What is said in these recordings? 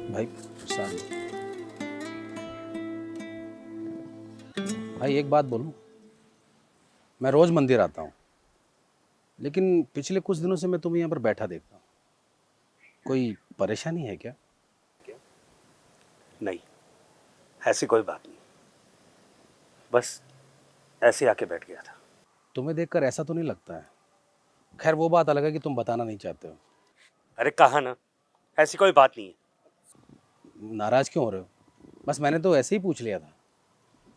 भाई प्रसाद। भाई एक बात बोलूं, मैं रोज मंदिर आता हूँ, लेकिन पिछले कुछ दिनों से मैं तुम्हें यहाँ पर बैठा देखता हूँ। कोई परेशानी है क्या? नहीं, ऐसी कोई बात नहीं, बस ऐसे आके बैठ गया था। तुम्हें देखकर ऐसा तो नहीं लगता है। खैर वो बात अलग है कि तुम बताना नहीं चाहते हो। अरे कहा ना, ऐसी कोई बात नहीं है। नाराज क्यों हो रहे हो? बस मैंने तो ऐसे ही पूछ लिया था।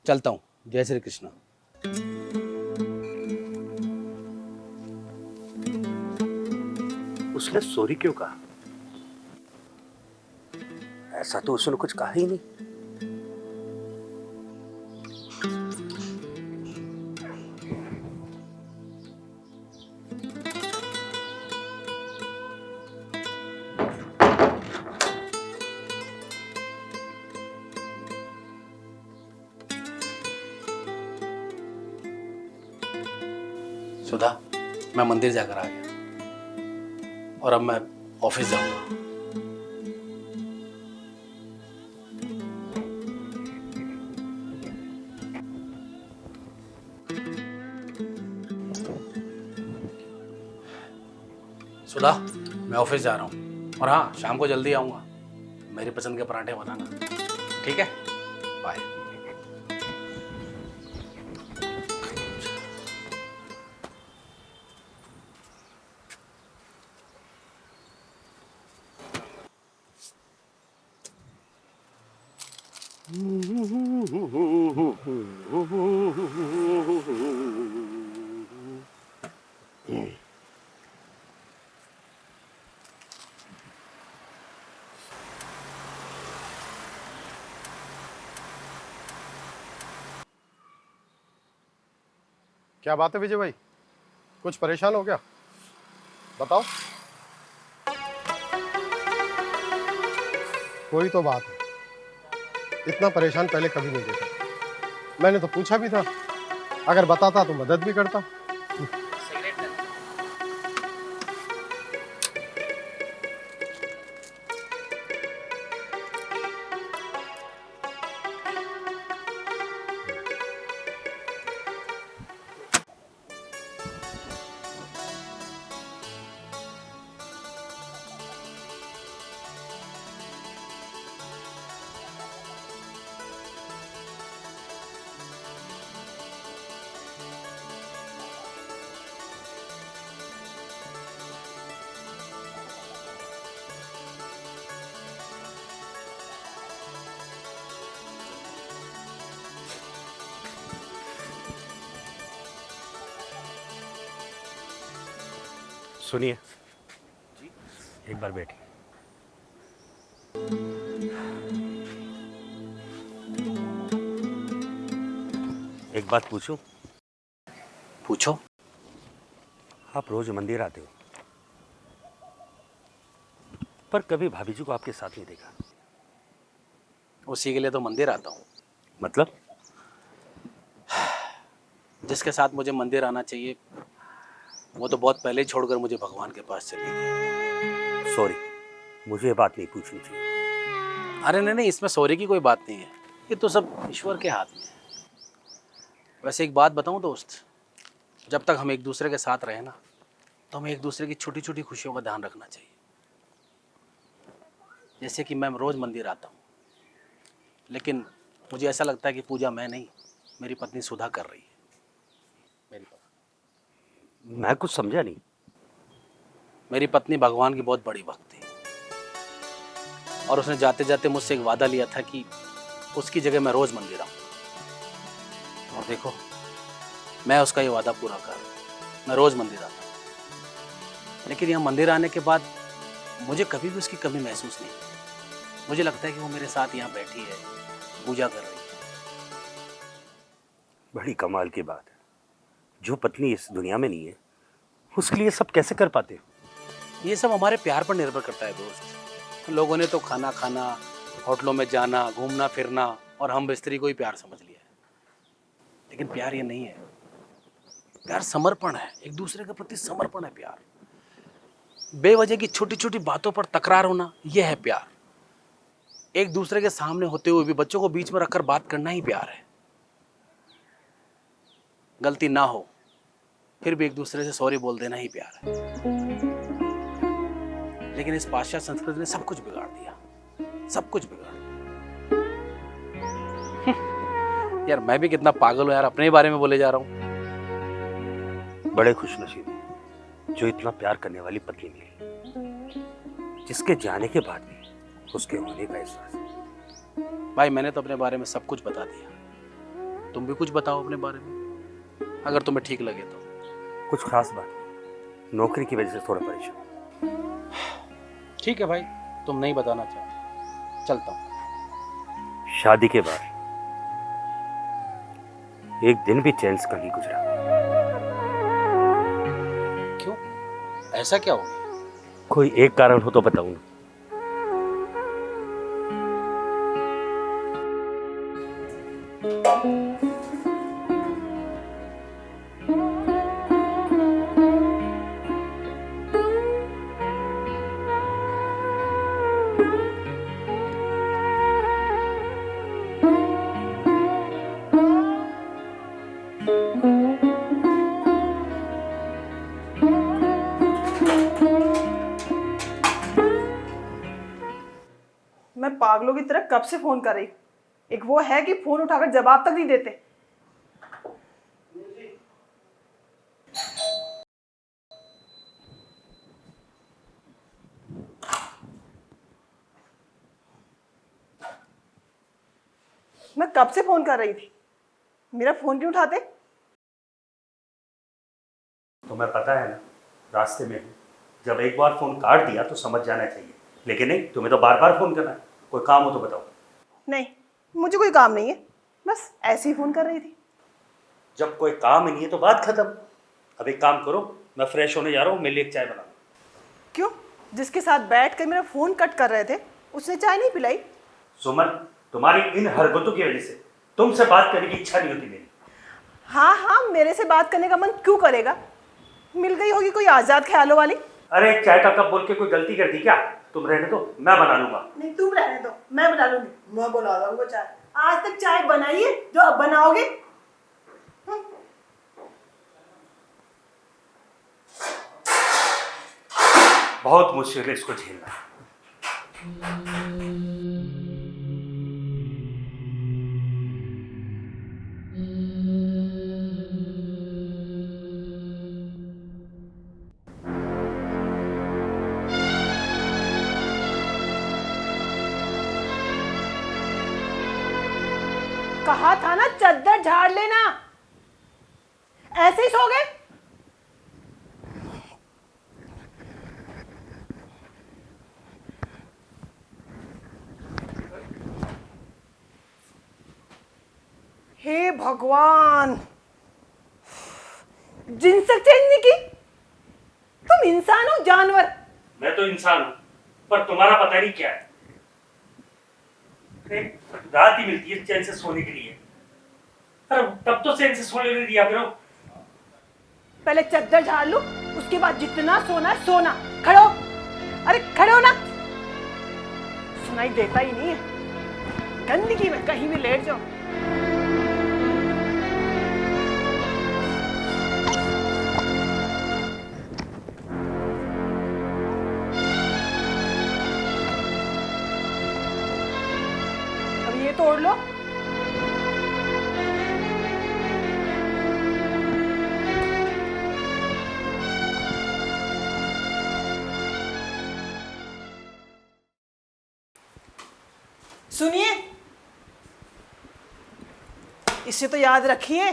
चलता हूँ। जय श्री कृष्णा। उसने सॉरी क्यों कहा? ऐसा तो उसने कुछ कहा ही नहीं। सुधा, मैं मंदिर जाकर आ गया और अब मैं ऑफिस जाऊंगा। सुधा, मैं ऑफिस जा रहा हूँ और हाँ, शाम को जल्दी आऊँगा। मेरी पसंद के पराठे बनाना, ठीक है? बाय। क्या बात है विजय भाई, कुछ परेशान हो क्या? बताओ। कोई तो बात है, इतना परेशान पहले कभी नहीं देखा। मैंने तो पूछा भी था, अगर बताता तो मदद भी करता। सुनिए, एक बार बैठिए। एक बात पूछूं? पूछो। आप रोज मंदिर आते हो, पर कभी भाभी जी को आपके साथ नहीं देखा। उसी के लिए तो मंदिर आता हूँ। मतलब? जिसके साथ मुझे मंदिर आना चाहिए वो तो बहुत पहले ही छोड़कर मुझे भगवान के पास चली गई। सॉरी, मुझे ये बात नहीं पूछनी चाहिए। अरे नहीं नहीं, इसमें सॉरी की कोई बात नहीं है, ये तो सब ईश्वर के हाथ में है। वैसे एक बात बताऊं दोस्त, जब तक हम एक दूसरे के साथ रहे ना तो हमें एक दूसरे की छोटी छोटी खुशियों का ध्यान रखना चाहिए। जैसे कि मैं रोज़ मंदिर आता हूँ, लेकिन मुझे ऐसा लगता है कि पूजा मैं नहीं, मेरी पत्नी सुधा कर रही है। मेरी पत्नी मैं कुछ समझा नहीं। मेरी पत्नी भगवान की बहुत बड़ी भक्त थी और उसने जाते जाते मुझसे एक वादा लिया था कि उसकी जगह मैं रोज़ मंदिर आऊँ। और देखो, मैं उसका ये वादा पूरा कर रहा हूँ, मैं रोज़ मंदिर आता हूँ। लेकिन यहाँ मंदिर आने के बाद मुझे कभी भी उसकी कमी महसूस नहीं हुई। मुझे लगता है कि वो मेरे साथ यहाँ बैठी है, पूजा कर रही है। बड़ी कमाल की बात है, जो पत्नी इस दुनिया में नहीं है उसके लिए सब कैसे कर पाते हो? ये सब हमारे प्यार पर निर्भर करता है दोस्त। लोगों ने तो खाना खाना, होटलों में जाना, घूमना फिरना और हम बिस्तरी को ही प्यार समझ लिया है। लेकिन प्यार ये नहीं है। प्यार समर्पण है, एक दूसरे के प्रति समर्पण है प्यार। बेवजह की छोटी छोटी बातों पर तकरार होना, यह है प्यार। एक दूसरे के सामने होते हुए भी बच्चों को बीच में रखकर बात करना ही प्यार है। गलती ना हो फिर भी एक दूसरे से सॉरी बोल देना ही प्यार है। लेकिन इस पाश्चात्य संस्कृति ने सब कुछ बिगाड़ दिया, सब कुछ बिगाड़ दिया। यार मैं भी कितना पागल हूं यार, अपने ही बारे में बोले जा रहा हूं। बड़े खुशनसीब हैं जो इतना प्यार करने वाली पत्नी मिली, जिसके जाने के बाद भी उसके होने का एहसास है। भाई मैंने तो अपने बारे में सब कुछ बता दिया, तुम भी कुछ बताओ अपने बारे में, अगर तुम्हें ठीक लगे तो। कुछ खास बात नहीं, नौकरी की वजह से थोड़ा परेशान। ठीक है भाई, तुम नहीं बताना चाहते, चलता हूं। शादी के बाद एक दिन भी चैन से नहीं गुजरा। क्यों, ऐसा क्या हो गया? कोई एक कारण हो तो बताऊं ना। मैं पागलों की तरह कब से फोन कर रही। एक वो है कि फोन उठाकर जवाब तक नहीं देते। मैं कब से फोन कर रही थी, मेरा फोन क्यों उठाते? तुम्हें पता है ना, रास्ते में हूँ, जब एक बार फोन काट दिया तो समझ जाना चाहिए। लेकिन नहीं, तुम्हें तो बार बार फोन करना है। कोई काम हो तो बताओ। नहीं, मुझे कोई काम नहीं है, बस ऐसे ही फोन कर रही थी। जब कोई काम ही नहीं है तो बात खत्म। अब एक काम करो, मैं फ्रेश होने जा रहा हूँ, मेरे लिए एक चाय बनाओ। क्यों? जिसके साथ बैठ कर मेरा फोन कट कर रहे थे उसने चाय नहीं पिलाई? सुमन, तुम्हारी इन हरकतों की वजह से तुमसे बात करने की इच्छा नहीं होती मेरी। हाँ हाँ, मेरे से बात करने का मन क्यों करेगा? मिल गई होगी कोई आजाद ख्यालों वाली। अरे चाय का कप बोल के कोई गलती कर दी क्या? तुम रहने दो, मैं बना लूंगा। नहीं, तुम रहने दो, मैं बना लूंगी। मैं बना लूंगा चाय। आज तक चाय बनाई है जो अब बनाओगे? बहुत मुश्किल है इसको झेलना। कहा था ना चद्दर झाड़ लेना, ऐसे ही सो गए। हे भगवान, जिनसे चेंज नहीं की। तुम इंसान हो जानवर? मैं तो इंसान हूँ, पर तुम्हारा पता नहीं क्या है। अरे रात ही मिलती है चैन से सोने के लिए, अरे तब तो चैन से सोने नहीं दिया करो। पहले चद्दर झाड़ लो, उसके बाद जितना सोना है सोना। खड़ो, अरे खड़ो ना, सुनाई देता ही नहीं है। गंदगी में कहीं भी लेट जाओ। अब ये तोड़ लो। सुनिए, इसे तो याद रखिए,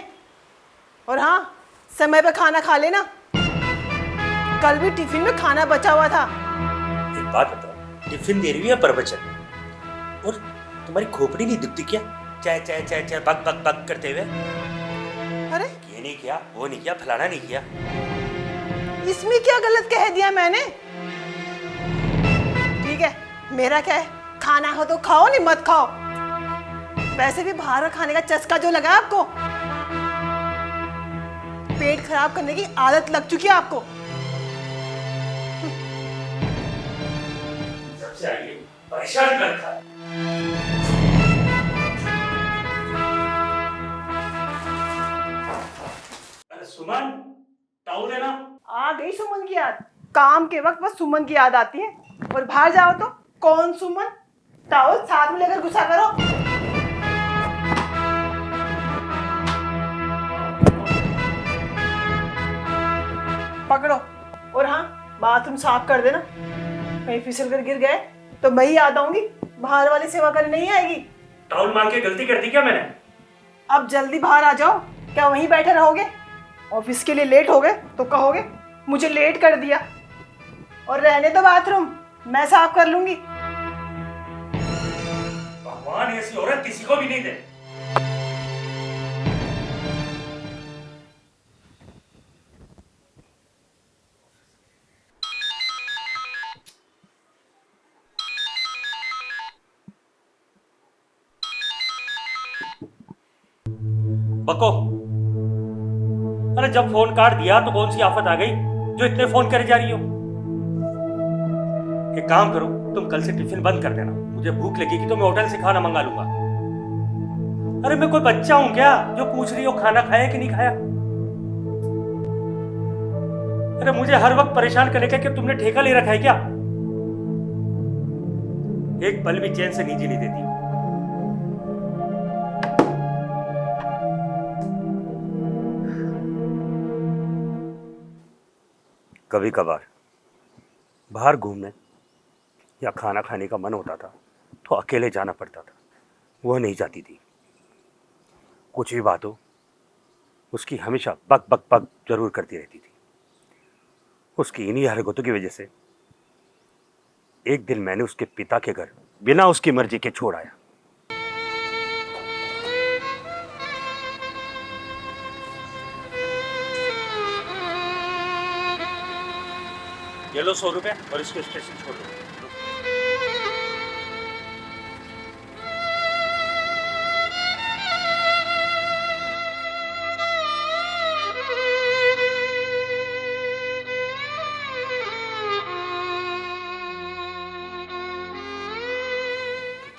और हाँ, समय पे खाना खा लेना। कल भी टिफिन में खाना बचा हुआ था। एक बात बताओ, टिफिन दे रही है प्रवचन, और तुम्हारी खोपड़ी नहीं दुखती क्या? चाय चाय चाय चाय बक बक बक करते हुए। अरे ये नहीं किया, वो नहीं किया, फलाना नहीं किया। इसमें क्या गलत कह दिया मैंने? ठीक है, मेरा क्या है, खाना हो तो खाओ, नहीं मत खाओ। वैसे भी बाहर का खाने का चस्का जो लगा आपको, पेट खराब करने की आदत लग चुकी है आपको। सबसे आइए परेशान कर रखा है। अरे सुमन, टाउल देना। आ गई सुमन की याद। काम के वक्त बस सुमन की याद आती है, और बाहर जाओ तो कौन सुमन? टावल साथ में लेकर गुस्सा करो। पकड़ो, और हाँ, बाथरूम साफ कर देना। कहीं फिसल कर गिर गए तो मैं ही याद आऊंगी, बाहर वाली सेवा करने नहीं आएगी। टाउल मांग के गलती कर दी क्या मैंने? अब जल्दी बाहर आ जाओ। क्या वहीं बैठे रहोगे? ऑफिस के लिए लेट हो गए तो कहोगे मुझे लेट कर दिया। और रहने दो बाथरूम, मैं साफ कर लूंगी। भगवान ऐसी औरत किसी को भी नहीं दे। बको, अरे जब फोन काट दिया तो कौन सी आफत आ गई जो इतने फोन करे जा रही हो? एक काम करो, तुम कल से टिफिन बंद कर देना। मुझे भूख लगेगी तो मैं होटल से खाना मंगा लूंगा। अरे मैं कोई बच्चा हूं क्या जो पूछ रही हो खाना खाया कि नहीं खाया? अरे मुझे हर वक्त परेशान करने का कि तुमने ठेका ले रखा है क्या? एक पल भी चैन से नीचे नहीं देती। कभी कभार बाहर घूमने या खाना खाने का मन होता था तो अकेले जाना पड़ता था, वह नहीं जाती थी। कुछ भी बात हो, उसकी हमेशा बक बक बक जरूर करती रहती थी। उसकी इन्हीं हरकतों की वजह से एक दिन मैंने उसके पिता के घर बिना उसकी मर्जी के छोड़ आया। ये लो 100 रुपए और इसको स्टेशन छोड़ दो।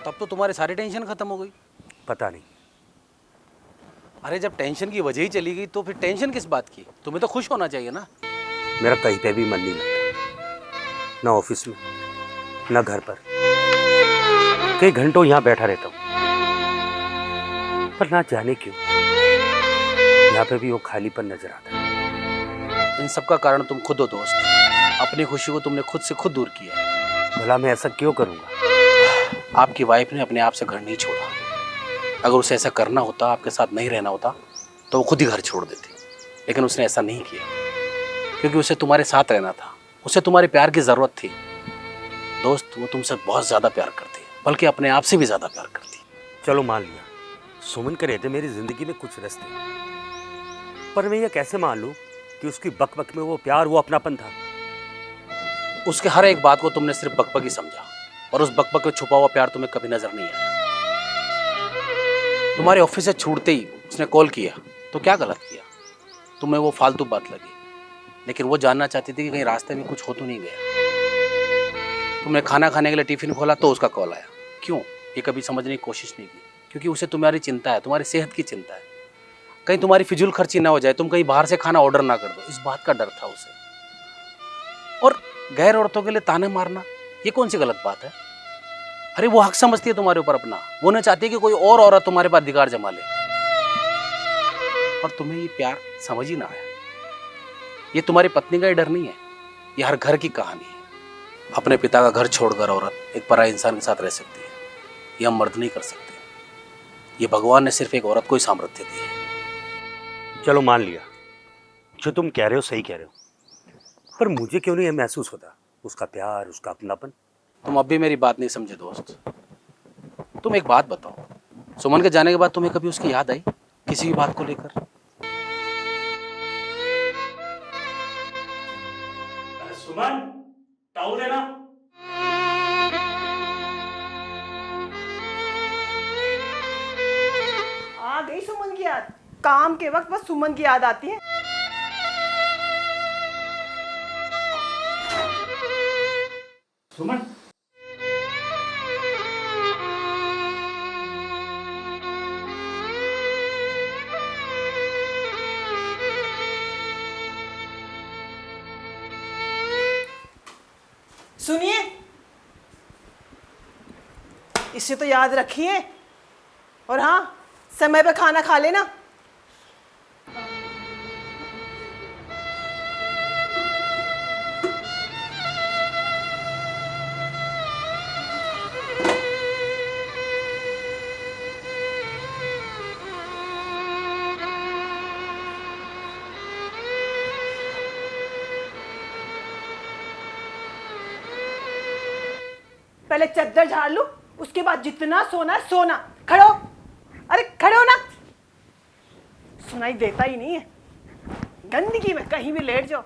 तब तो तुम्हारी सारी टेंशन खत्म हो गई। पता नहीं, अरे जब टेंशन की वजह ही चली गई तो फिर टेंशन किस बात की? तुम्हें तो खुश होना चाहिए ना। मेरा कहीं पे भी मन नहीं लगता, ना ऑफिस में ना घर पर। कई घंटों यहाँ बैठा रहता हूँ, पर ना जाने क्यों यहाँ पे भी वो खालीपन नजर आता है। इन सब का कारण तुम खुद हो दोस्त। अपनी खुशी को तुमने खुद से खुद दूर किया है। भला मैं ऐसा क्यों करूँगा? आपकी वाइफ ने अपने आप से घर नहीं छोड़ा। अगर उसे ऐसा करना होता, आपके साथ नहीं रहना होता, तो वो खुद ही घर छोड़ देती। लेकिन उसने ऐसा नहीं किया, क्योंकि उसे तुम्हारे साथ रहना था। उसे तुम्हारे प्यार की ज़रूरत थी। दोस्त, वो तुमसे बहुत ज़्यादा प्यार करती है, बल्कि अपने आप से भी ज़्यादा प्यार करती है। चलो मान लिया, सुमन के रहते मेरी जिंदगी में कुछ रस्ते, पर मैं ये कैसे मान लूँ कि उसकी बक बक में वो प्यार, वो अपनापन था? उसके हर एक बात को तुमने सिर्फ बकबक ही समझा और उस बकबक में छुपा हुआ प्यार तुम्हें कभी नजर नहीं आया। तुम्हारे ऑफिस से छूटते ही उसने कॉल किया तो क्या गलत किया? तुम्हें वो फालतू बात लगी, लेकिन वो जानना चाहती थी कि कहीं रास्ते में कुछ हो तो नहीं गया। तुमने खाना खाने के लिए टिफिन खोला तो उसका कॉल आया। क्यों? ये कभी समझने की कोशिश नहीं की, क्योंकि उसे तुम्हारी चिंता है, तुम्हारी सेहत की चिंता है, कहीं तुम्हारी फिजूल खर्ची ना हो जाए, तुम कहीं बाहर से खाना ऑर्डर ना कर दो, इस बात का डर था उसे। और गैर औरतों के लिए ताने मारना ये कौन सी गलत बात है? अरे वो हक समझती है तुम्हारे ऊपर अपना, वो नहीं चाहती कि कोई और औरत तुम्हारे पर अधिकार जमा ले, और तुम्हें ये प्यार समझ ही ना आया। ये तुम्हारी पत्नी का ही डर नहीं है, ये हर घर की कहानी है। अपने पिता का घर छोड़कर औरत एक पराये इंसान के साथ रह सकती है, ये हम मर्द नहीं कर सकते। ये भगवान ने सिर्फ एक औरत को ही सामर्थ्य दी है। चलो मान लिया, जो तुम कह रहे हो सही कह रहे हो, पर मुझे क्यों नहीं ये महसूस होता उसका प्यार, उसका अपनापन? तुम अब भी मेरी बात नहीं समझे दोस्त। तुम एक बात बताओ, सुमन के जाने के बाद तुम्हें कभी उसकी याद आई किसी भी बात को लेकर? सुमन, ताऊ देना। आ गई सुमन की याद। काम के वक्त बस सुमन की याद आती है। सुमन, सुनिए, इसे तो याद रखिए, और हाँ, समय पे खाना खा लेना। पहले चद्दर झाड़ लो, उसके बाद जितना सोना है सोना। खड़ो, अरे खड़ो ना, सुनाई देता ही नहीं है। गंदगी में कहीं भी लेट जाओ।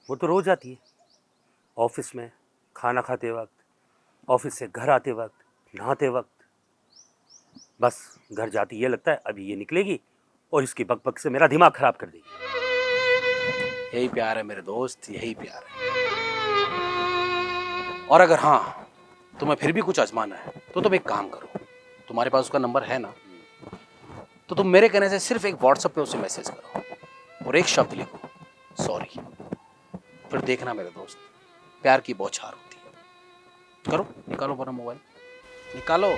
वो तो रोज आती है, ऑफिस में, खाना खाते वक्त, ऑफिस से घर आते वक्त, नहाते वक्त। बस घर जाती ये लगता है अभी ये निकलेगी और इसकी बकबक से मेरा दिमाग खराब कर देगी। यही प्यार है मेरे दोस्त, यही प्यार है। और अगर हाँ तुम्हें फिर भी कुछ आजमाना है तो तुम एक काम करो, तुम्हारे पास उसका नंबर है ना, तो तुम मेरे कहने से सिर्फ एक व्हाट्सएप पे उसे मैसेज करो और एक शब्द लिखो, सॉरी। फिर देखना मेरे दोस्त, प्यार की बौछार होती है। करो, निकालो अपना मोबाइल, निकालो।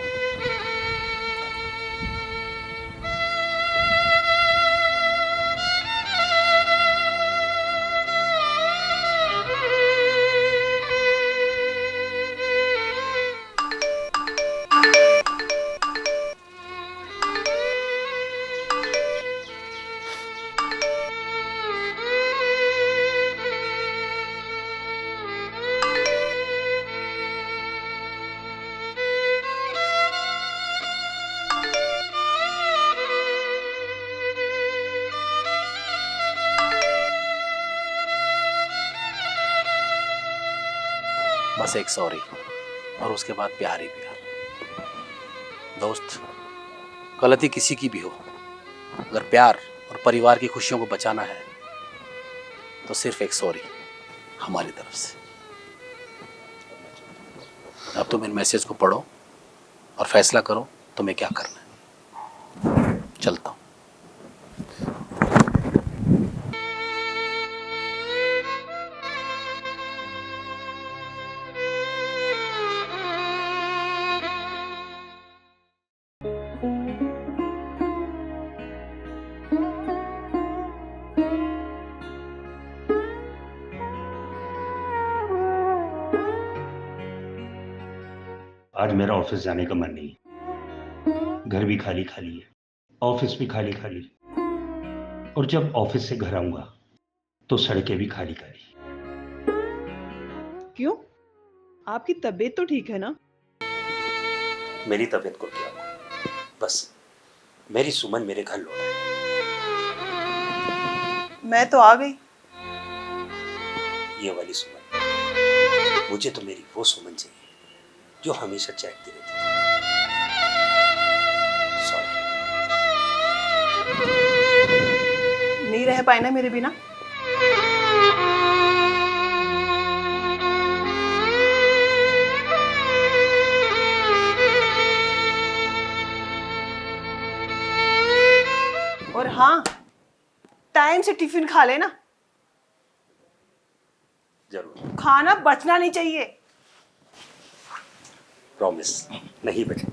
बस एक सॉरी और उसके बाद प्यार ही प्यार। दोस्त, गलती किसी की भी हो, अगर प्यार और परिवार की खुशियों को बचाना है तो सिर्फ एक सॉरी हमारी तरफ से। अब तुम इन मैसेज को पढ़ो और फैसला करो तुम्हें क्या करना है। चलता हूँ। आज मेरा ऑफिस जाने का मन नहीं है। घर भी खाली खाली है, ऑफिस भी खाली खाली, और जब ऑफिस से घर आऊंगा तो सड़कें भी खाली खाली। क्यों? आपकी तबीयत तो ठीक है ना? मेरी तबीयत को क्या हुआ? बस मेरी सुमन मेरे घर लौट आई। मैं तो आ गई। ये वाली सुमन, मुझे तो मेरी वो सुमन चाहिए जो हमेशा चहकती रहती थी। सॉरी। नहीं रह पाए ना मेरे बिना? और हाँ, टाइम से टिफिन खा लेना। जरूर, खाना बचना नहीं चाहिए। प्रॉमिस, नहीं बचे।